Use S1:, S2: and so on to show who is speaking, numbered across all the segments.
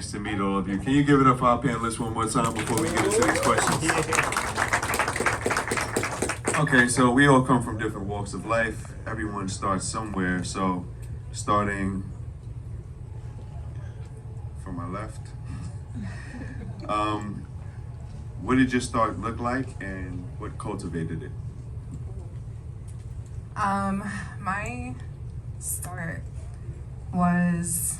S1: Nice to meet all of you. Can you give it up for our panelists one more time before we get into these questions? Okay, so we all come from different walks of life. Everyone starts somewhere. So starting from my left, what did your start look like and what cultivated it?
S2: My start was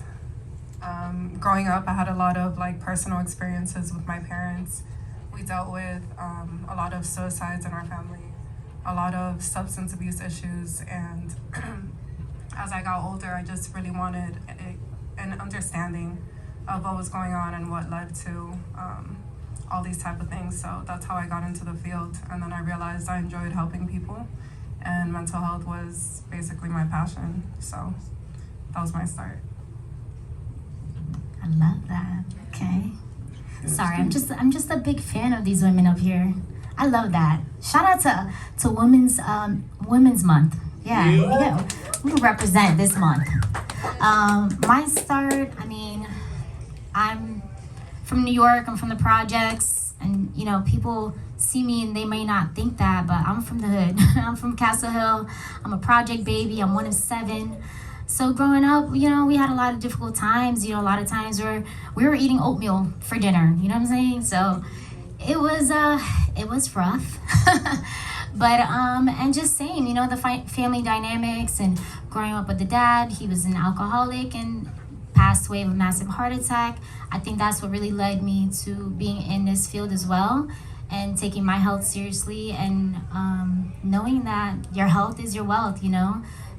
S2: growing up. I had a lot of personal experiences with my parents. We dealt with a lot of suicides in our family, a lot of substance abuse issues, and as I got older, I just really wanted an understanding of what was going on and what led to all these type of things. So that's how I got into the field, and then I realized I enjoyed helping people, and mental health was basically my passion. So that was my start.
S3: I love that. Okay. Sorry, I'm just a big fan of these women up here. I love that. Shout out to Women's Month. Yeah. We represent this month. My start, I'm from New York. I'm from the projects, and people see me and they may not think that, but I'm from the hood. I'm from Castle Hill. I'm a project baby. I'm one of 7. So growing up, we had a lot of difficult times. A lot of times where we were eating oatmeal for dinner. You know what I'm saying? So it was rough. But and just saying, the family dynamics and growing up with the dad. He was an alcoholic and passed away of a massive heart attack. I think that's what really led me to being in this field as well, and taking my health seriously, and knowing that your health is your wealth.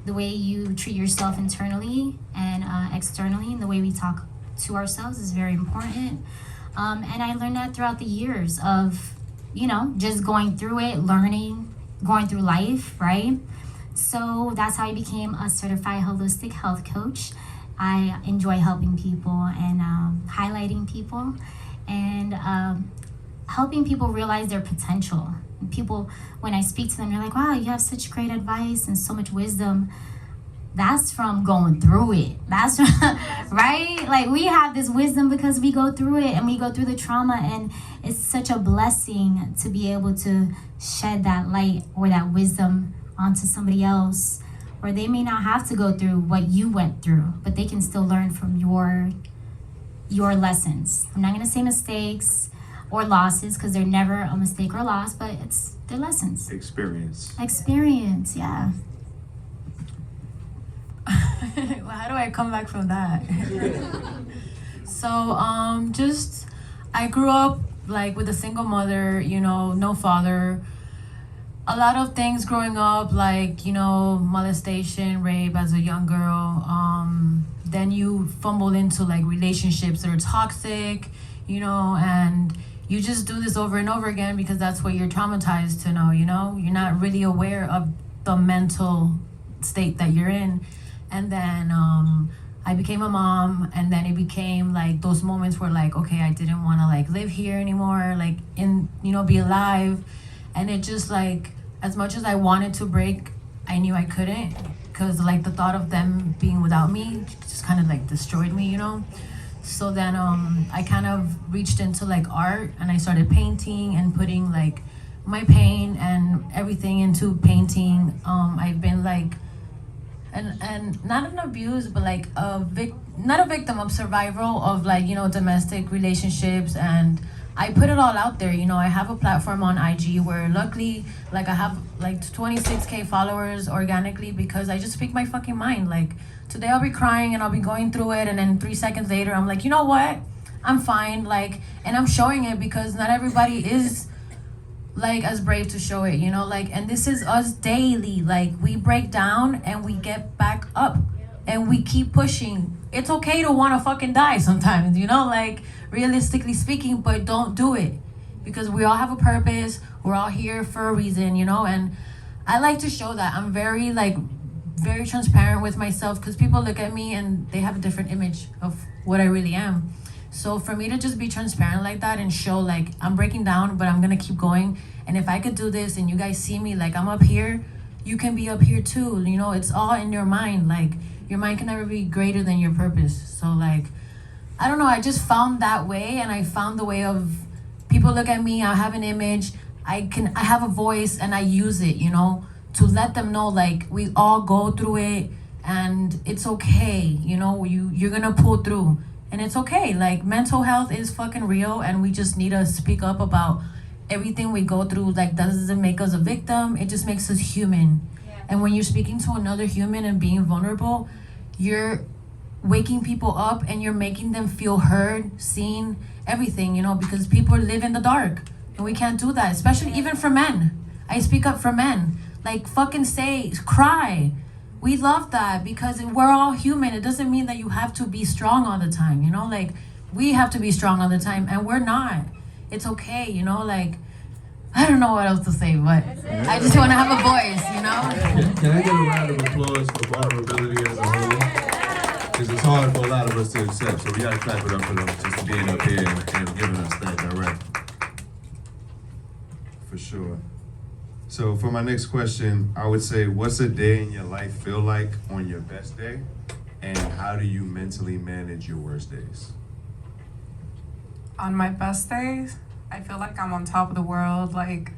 S3: The way you treat yourself internally and externally, and the way we talk to ourselves is very important. And I learned that throughout the years of, just going through it, learning, going through life, right? So that's how I became a certified holistic health coach. I enjoy helping people and highlighting people and helping people realize their potential. People, when I speak to them, they're like, wow, you have such great advice and so much wisdom. That's from going through it. That's right? We have this wisdom because we go through it and we go through the trauma, and it's such a blessing to be able to shed that light or that wisdom onto somebody else, where they may not have to go through what you went through, but they can still learn from your lessons. I'm not gonna say mistakes or losses, because they're never a mistake or a loss, but they're lessons.
S1: Experience,
S3: yeah.
S4: Well, how do I come back from that? So, I grew up with a single mother, no father. A lot of things growing up, molestation, rape as a young girl. Then you fumble into relationships that are toxic, and you just do this over and over again because that's what you're traumatized to know, You're not really aware of the mental state that you're in. And then I became a mom, and then it became those moments where okay, I didn't want to live here anymore, be alive. And it just as much as I wanted to break, I knew I couldn't, because the thought of them being without me just kind of destroyed me, So then I kind of reached into art, and I started painting and putting my pain and everything into painting. I've been and not an abuse, but not a victim of survival of domestic relationships, and I put it all out there. I have a platform on IG where luckily I have 26K followers organically, because I just speak my fucking mind. Today I'll be crying and I'll be going through it, and then 3 seconds later I'm you know what, I'm fine. And I'm showing it because not everybody is as brave to show it, and this is us daily. We break down and we get back up and we keep pushing. It's okay to want to fucking die sometimes, realistically speaking, but don't do it, because we all have a purpose. We're all here for a reason, and I like to show that. I'm very very transparent with myself, because people look at me and they have a different image of what I really am. So for me to just be transparent like that and show I'm breaking down, but I'm gonna keep going. And if I could do this and you guys see me I'm up here, you can be up here too. It's all in your mind. Your mind can never be greater than your purpose. So I don't know, I just found that way, and I found the way of people look at me, I have an image, I have a voice, and I use it, you know, to let them know like we all go through it and it's okay, you know, you're gonna pull through and it's okay. Like mental health is fucking real, and we just need to speak up about everything we go through. Like that doesn't make us a victim, it just makes us human. And when you're speaking to another human and being vulnerable, you're waking people up and you're making them feel heard, seen, everything, you know, because people live in the dark and we can't do that, especially even for men. I speak up for men. Like fucking say, cry. We love that because we're all human. It doesn't mean that you have to be strong all the time, you know, like we have to be strong all the time and we're not. It's okay, you know, like I don't know what else to say, but I just want to have a voice, you know?
S1: Can I get a round of applause for vulnerability as a whole? Because it's hard for a lot of us to accept, so we gotta clap it up for them just being up here and giving us that direct. For sure. So for my next question, I would say, what's a day in your life feel like on your best day? And how do you mentally manage your worst days?
S2: On my best days, I feel like I'm on top of the world. Like,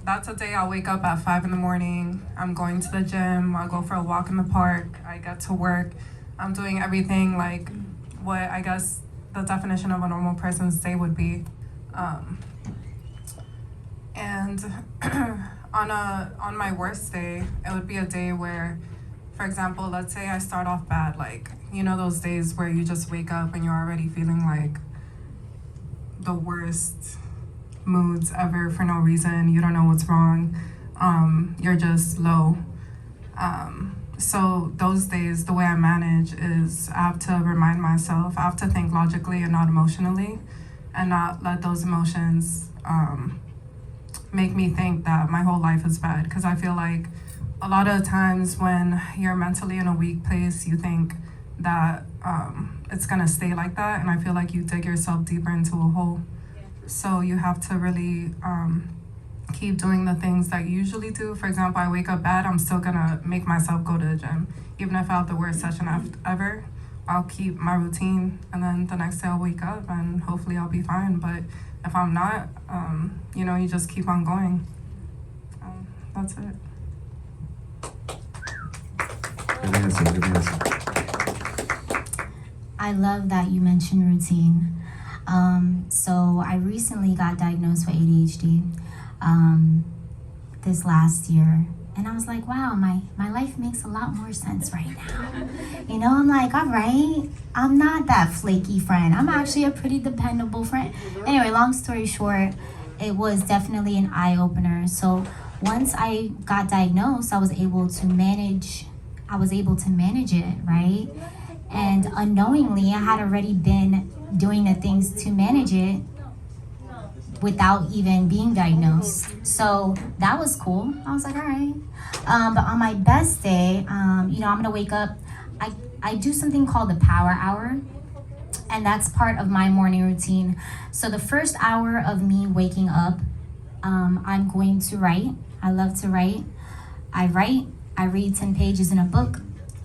S2: that's a day I'll wake up at 5 in the morning. I'm going to the gym. I'll go for a walk in the park. I get to work. I'm doing everything like what I guess the definition of a normal person's day would be. And on my worst day, it would be a day where, for example, let's say I start off bad, like, you know, those days where you just wake up and you're already feeling like the worst moods ever for no reason. You don't know what's wrong. You're just low. So those days, the way I manage is I have to remind myself, I have to think logically and not emotionally, and not let those emotions make me think that my whole life is bad. Because I feel like a lot of times when you're mentally in a weak place, you think that it's gonna stay like that, and I feel like you dig yourself deeper into a hole. So you have to really keep doing the things that you usually do. For example, I wake up bad, I'm still gonna make myself go to the gym. Even if I have the worst session ever, I'll keep my routine, and then the next day I'll wake up and hopefully I'll be fine. But if I'm not, you know, you just keep on going. That's it.
S1: Good answer, good answer.
S3: I love that you mentioned routine. So I recently got diagnosed with ADHD this last year. And I was like, wow, my life makes a lot more sense right now. You know, I'm like, all right, I'm not that flaky friend. I'm actually a pretty dependable friend. Anyway, long story short, it was definitely an eye-opener. So once I got diagnosed, I was able to manage it, right? And unknowingly, I had already been doing the things to manage it without even being diagnosed. So that was cool. I was like, all right. But on my best day, you know, I'm gonna wake up. I do something called the power hour, and that's part of my morning routine. So the first hour of me waking up, I'm going to write. I love to write. I read 10 pages in a book.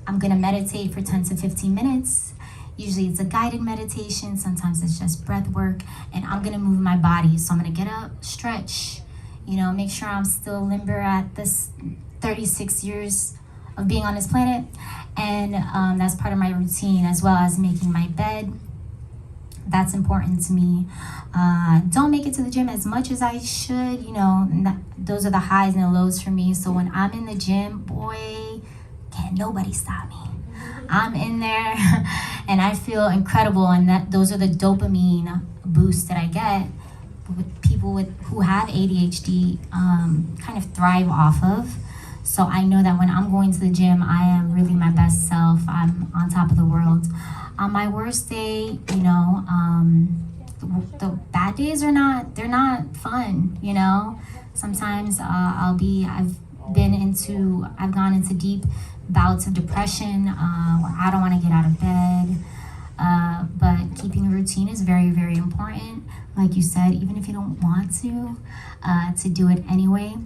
S3: I'm gonna meditate for 10 to 15 minutes. Usually it's a guided meditation, sometimes it's just breath work, and I'm gonna move my body. So I'm gonna get up, stretch, you know, make sure I'm still limber at this 36 years of being on this planet. And that's part of my routine, as well as making my bed. That's important to me. Don't make it to the gym as much as I should, you know, those are the highs and the lows for me. So when I'm in the gym, boy, can't nobody stop me. I'm in there and I feel incredible, and those are the dopamine boosts that I get with people who have ADHD kind of thrive off of. So I know that when I'm going to the gym, I am really my best self. I'm on top of the world. On my worst day, you know, the bad days they're not fun, you know. Sometimes I've gone into deep bouts of depression where I don't want to get out of bed. But keeping a routine is very, very important. Like you said, even if you don't want to do it anyway.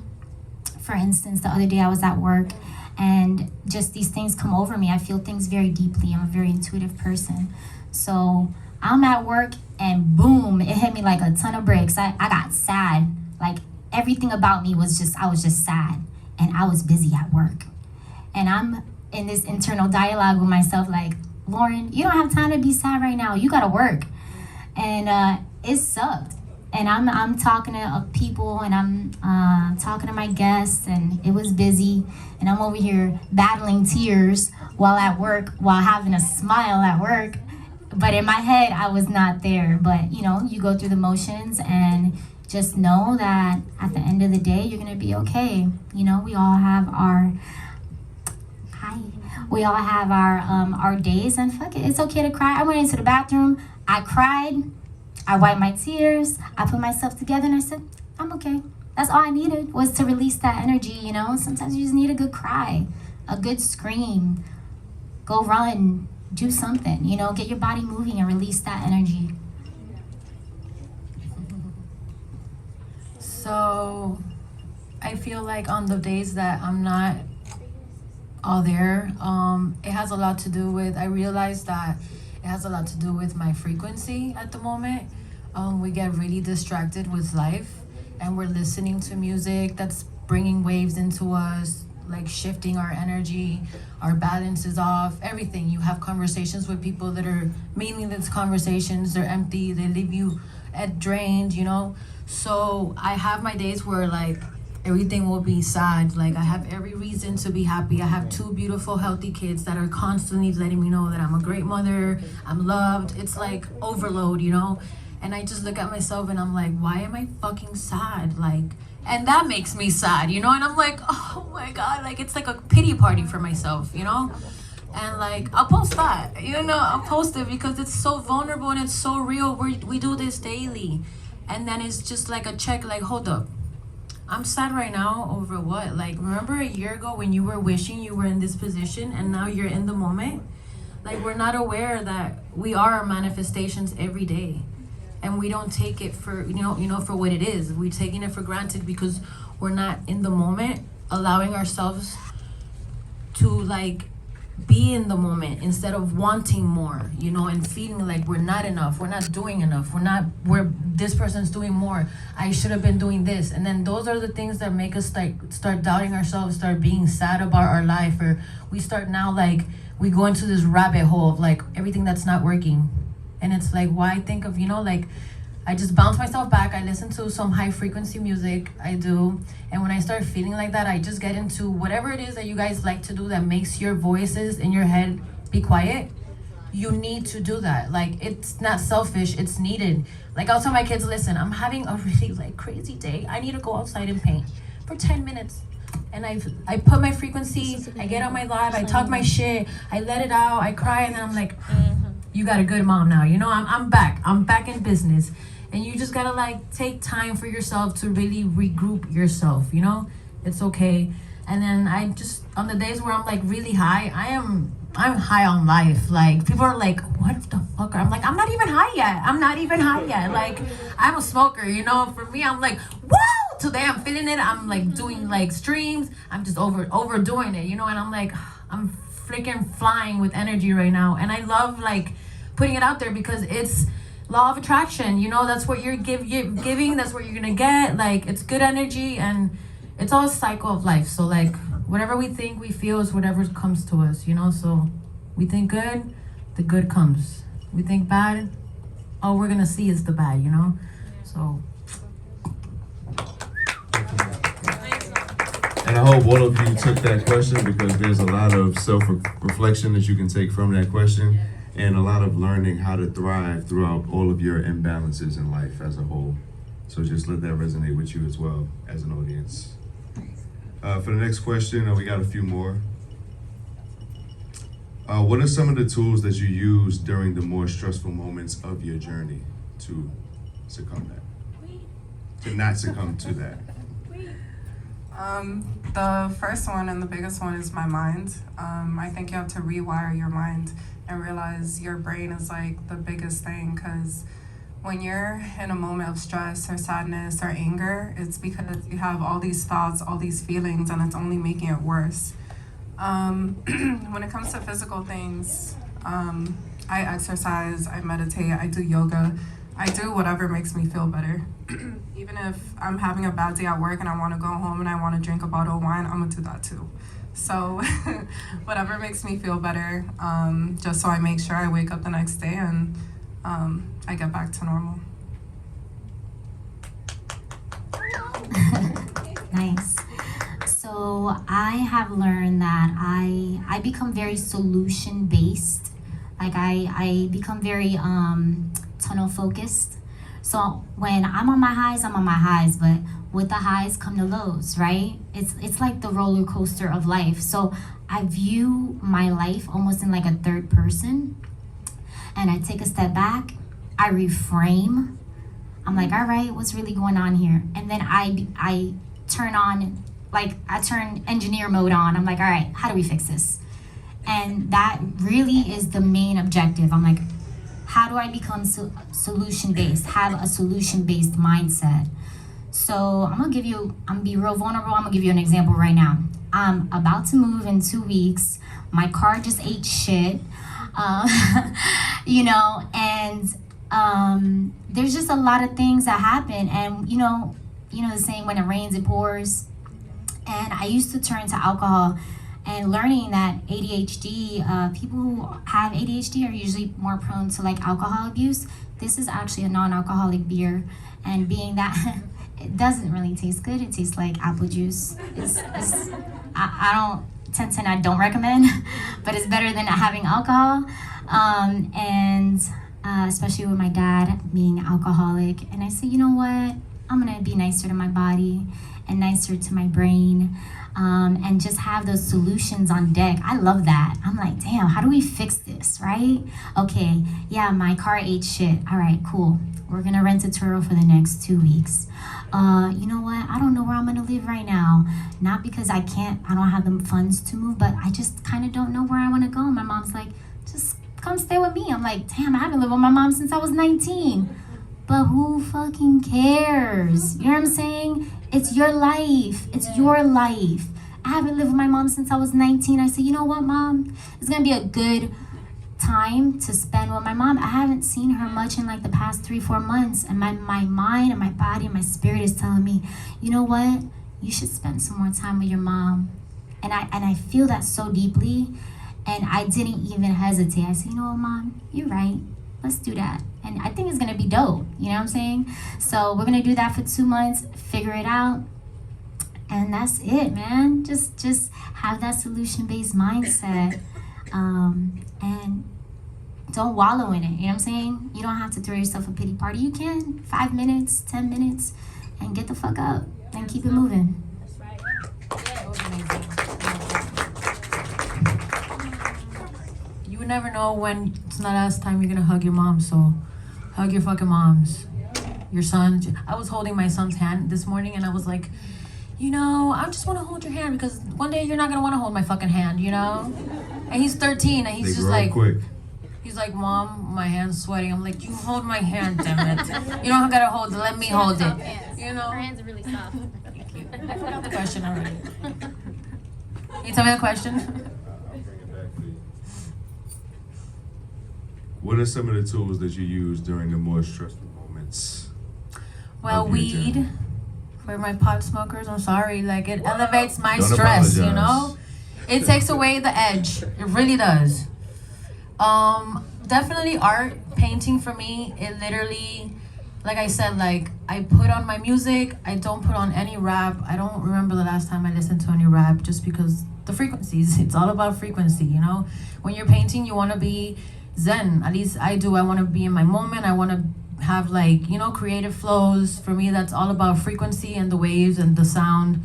S3: For instance, the other day I was at work and just these things come over me. I feel things very deeply. I'm a very intuitive person. So I'm at work and boom, it hit me like a ton of bricks. I got sad. Like everything about me was just, I was just sad. And I was busy at work. And I'm in this internal dialogue with myself like, Lauren, you don't have time to be sad right now. You gotta work. And it sucked. And I'm talking to people and I'm talking to my guests and it was busy. And I'm over here battling tears while at work, while having a smile at work. But in my head, I was not there. But, you know, you go through the motions and just know that at the end of the day, you're gonna be okay. You know, we all have our our days, and fuck it, it's okay to cry. I went into the bathroom, I cried, I wiped my tears, I put myself together, and I said, I'm okay. That's all I needed, was to release that energy, you know? Sometimes you just need a good cry, a good scream, go run, do something, you know? Get your body moving and release that energy.
S4: So I feel like on the days that I'm not all there, it has a lot to do with, I realized that it has a lot to do with my frequency at the moment. We get really distracted with life and we're listening to music that's bringing waves into us, like shifting our energy, our balance is off, everything. You have conversations with people that are meaningless conversations, they're empty, they leave you drained, you know? So I have my days where like everything will be sad. Like I have every reason to be happy. I have 2 beautiful, healthy kids that are constantly letting me know that I'm a great mother, I'm loved. It's like overload, you know? And I just look at myself and I'm like, why am I fucking sad? Like, and that makes me sad, you know? And I'm like, oh my God, like it's like a pity party for myself, you know? And like, I'll post that, you know, I'll post it because it's so vulnerable and it's so real. We do this daily. And then it's just like a check, like, hold up. I'm sad right now over what? Like, remember a year ago when you were wishing you were in this position and now you're in the moment? Like, we're not aware that we are our manifestations every day. And we don't take it for, you know, for what it is. We're taking it for granted because we're not in the moment, allowing ourselves to, like, be in the moment instead of wanting more, you know, and feeling like we're not enough, we're not doing enough, this person's doing more, I should have been doing this. And then those are the things that make us like start doubting ourselves, start being sad about our life, or we start now like we go into this rabbit hole of like everything that's not working. And it's like, why think of, you know, like I just bounce myself back, I listen to some high frequency music, I do. And when I start feeling like that, I just get into whatever it is that you guys like to do that makes your voices in your head be quiet. You need to do that. Like, it's not selfish, it's needed. Like, I'll tell my kids, listen, I'm having a really like crazy day. I need to go outside and paint for 10 minutes. And I put my frequency, I get on my live, I talk my shit, I let it out, I cry, and then I'm like, you got a good mom now. You know, I'm back in business. And you just gotta like take time for yourself to really regroup yourself, you know? It's okay. And then I just, on the days where I'm like really high, I'm high on life. Like people are like, what the fuck? I'm like, I'm not even high yet. Like I'm a smoker, you know? For me, I'm like, whoa! Today I'm feeling it. I'm like doing like streams. I'm just overdoing it, you know? And I'm like, I'm freaking flying with energy right now. And I love like putting it out there because it's law of attraction, you know, that's what you're giving, that's what you're gonna get. Like it's good energy and it's all a cycle of life. So like whatever we think we feel is whatever comes to us, you know. So we think good, the good comes. We think bad, all we're gonna see is the bad, you know. So
S1: and I hope all of you took that question because there's a lot of self-reflection that you can take from that question. And a lot of learning how to thrive throughout all of your imbalances in life as a whole. So just let that resonate with you as well as an audience. For the next question, we got a few more. What are some of the tools that you use during the more stressful moments of your journey to not succumb to that?
S2: The first one and the biggest one is my mind. I think you have to rewire your mind and realize your brain is like the biggest thing, because when you're in a moment of stress or sadness or anger, it's because you have all these thoughts, all these feelings, and it's only making it worse. When it comes to physical things, I exercise, I meditate, I do yoga, I do whatever makes me feel better. Even if I'm having a bad day at work and I want to go home and I want to drink a bottle of wine, I'm gonna do that too. So whatever makes me feel better, just so I make sure I wake up the next day and I get back to normal.
S3: Nice. So I have learned that I become very solution based. Like I become very tunnel focused. So when I'm on my highs, I'm on my highs, but with the highs come the lows, right? It's like the roller coaster of life. So I view my life almost in like a third person, and I take a step back, I reframe. I'm like, all right, what's really going on here? And then I turn on, like I turn engineer mode on. I'm like, all right, how do we fix this? And that really is the main objective. I'm like, how do I become solution-based, have a solution-based mindset? So I'm gonna be real vulnerable. I'm gonna give you an example right now. I'm about to move in 2 weeks. My car just ate shit, and there's just a lot of things that happen. And you know the saying, when it rains, it pours. And I used to turn to alcohol, and learning that ADHD, people who have ADHD are usually more prone to like alcohol abuse. This is actually a non-alcoholic beer, and being that it doesn't really taste good, it tastes like apple juice. I don't 10/10 I don't recommend, but it's better than not having alcohol. And especially with my dad being alcoholic, and I say, you know what? I'm gonna be nicer to my body and nicer to my brain. And just have those solutions on deck. I love that. I'm like, damn, how do we fix this, right? Okay, yeah, my car ate shit. All right, cool. We're gonna rent a Turo for the next 2 weeks. You know what? I don't know where I'm gonna live right now. Not because I don't have the funds to move, but I just kind of don't know where I wanna go. My mom's like, just come stay with me. I'm like, damn, I haven't lived with my mom since I was 19. But who fucking cares? You know what I'm saying? It's your life. It's your life. I haven't lived with my mom since I was 19. I said, you know what, Mom? It's gonna be a good time to spend with my mom. I haven't seen her much in like the past 3-4 months. And my mind and my body and my spirit is telling me, you know what? You should spend some more time with your mom. And I feel that so deeply. And I didn't even hesitate. I said, you know what, Mom? You're right. Let's do that. And I think it's gonna be dope, you know what I'm saying? So we're gonna do that for 2 months, figure it out, and that's it, man. Just have that solution-based mindset, and don't wallow in it, you know what I'm saying? You don't have to throw yourself a pity party. You can, 5 minutes, 10 minutes, and get the fuck up, and keep it moving.
S4: That's right. Yeah, it was amazing. You would never know when it's not last time you're gonna hug your mom, so hug your fucking moms. Your son. I was holding my son's hand this morning and I was like, I just wanna hold your hand because one day you're not gonna wanna hold my fucking hand, And he's 13 and he's just like,
S1: quick.
S4: he's like, Mom, my hand's sweating. I'm like, you hold my hand, damn it. You don't gotta hold it, let me hold it.
S5: Her hands are really soft.
S4: Thank you. I forgot the question already. Can you tell me the question?
S1: I'll bring it back to you. What are some of the tools that you use during the more stressful moments?
S4: Well,
S1: of your
S4: weed
S1: journey?
S4: for my pot smokers. I'm sorry, like it elevates my
S1: Don't
S4: stress.
S1: apologize.
S4: It takes away the edge. It really does. Definitely art, painting for me. It literally, like I said, like I put on my music. I don't put on any rap. I don't remember the last time I listened to any rap, just because the frequencies. It's all about frequency, When you're painting, you want to be zen. At least I do. I want to be in my moment. I want to have creative flows. For me, that's all about frequency and the waves and the sound.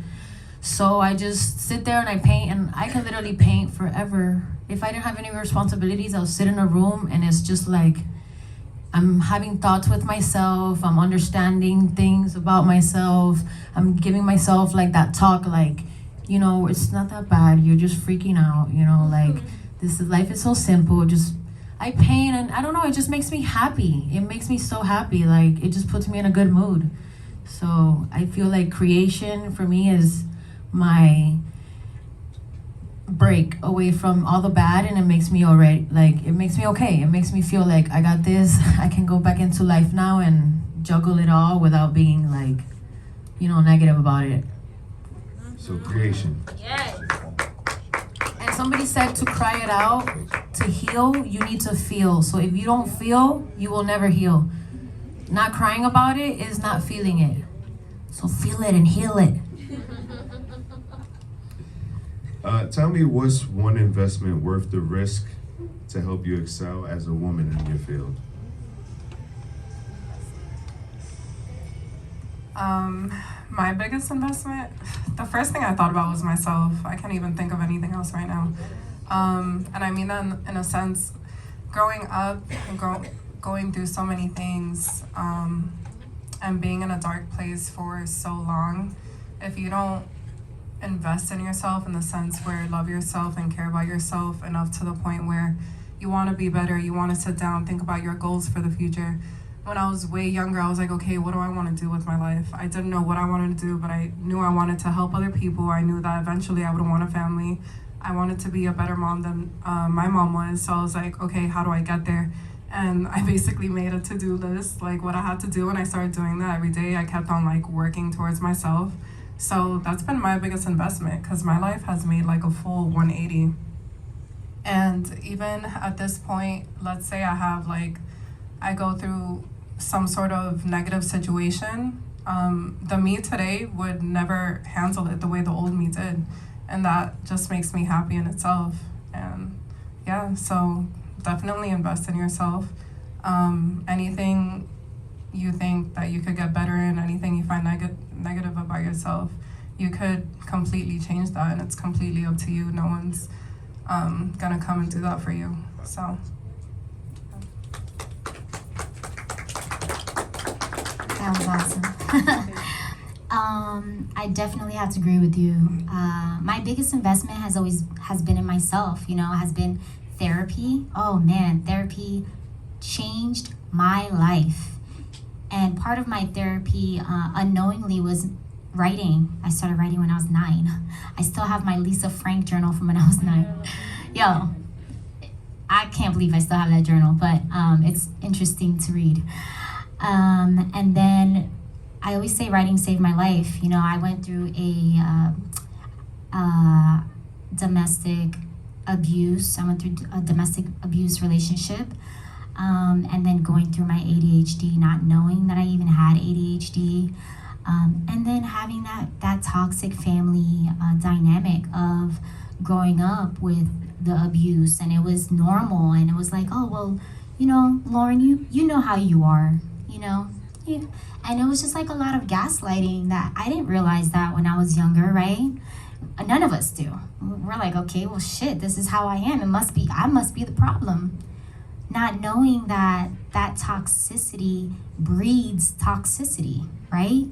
S4: So I just sit there and I paint, and I can literally paint forever. If I didn't have any responsibilities, I'll sit in a room and it's just like I'm having thoughts with myself. I'm understanding things about myself. I'm giving myself like that talk, like, it's not that bad. You're just freaking out, life is so simple. I paint and I don't know, it just makes me happy. It makes me so happy. Like it just puts me in a good mood. So I feel like creation for me is my break away from all the bad, and it makes me already like it makes me okay. It makes me feel like I got this. I can go back into life now and juggle it all without being like, negative about it.
S1: So creation.
S4: And somebody said to cry it out, to heal, you need to feel. So if you don't feel, you will never heal. Not crying about it is not feeling it. So feel it and heal it.
S1: Tell me, what's one investment worth the risk to help you excel as a woman in your field?
S2: My biggest investment, the first thing I thought about was myself. I can't even think of anything else right now. And I mean that in a sense, growing up and going through so many things, and being in a dark place for so long, if you don't invest in yourself in the sense where love yourself and care about yourself enough to the point where you want to be better, you want to sit down, think about your goals for the future. When I was way younger, I was like, okay, what do I want to do with my life? I didn't know what I wanted to do, but I knew I wanted to help other people. I knew that eventually I would want a family. I wanted to be a better mom than my mom was. So I was like, okay, how do I get there? And I basically made a to-do list, like what I had to do, and I started doing that every day. I kept on like working towards myself. So that's been my biggest investment, because my life has made like a full 180. And even at this point, let's say I go through some sort of negative situation, the me today would never handle it the way the old me did. And that just makes me happy in itself. And yeah, so definitely invest in yourself. Anything you think that you could get better in, anything you find negative about yourself, you could completely change that, and it's completely up to you. No one's gonna come and do that for you. So.
S3: That was awesome. I definitely have to agree with you. My biggest investment has been in myself. Has been therapy. Oh man, therapy changed my life. And part of my therapy, unknowingly, was writing. I started writing when I was 9. I still have my Lisa Frank journal from when I was 9. Yo, I can't believe I still have that journal, but it's interesting to read. And then I always say writing saved my life. I went through a domestic abuse. I went through a domestic abuse relationship. And then going through my ADHD, not knowing that I even had ADHD. And then having that toxic family dynamic of growing up with the abuse. And it was normal. And it was like, oh, well, Lauren, you know how you are. And it was just like a lot of gaslighting that I didn't realize that when I was younger, right? None of us do. We're like, okay, well, shit, this is how I am. I must be the problem. Not knowing that toxicity breeds toxicity, right?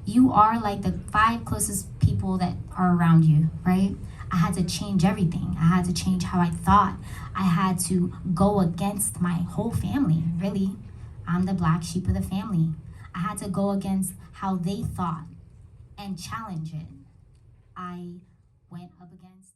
S3: You are like the 5 closest people that are around you, right? I had to change everything. I had to change how I thought. I had to go against my whole family, really. I'm the black sheep of the family. I had to go against how they thought and challenge it. I went up against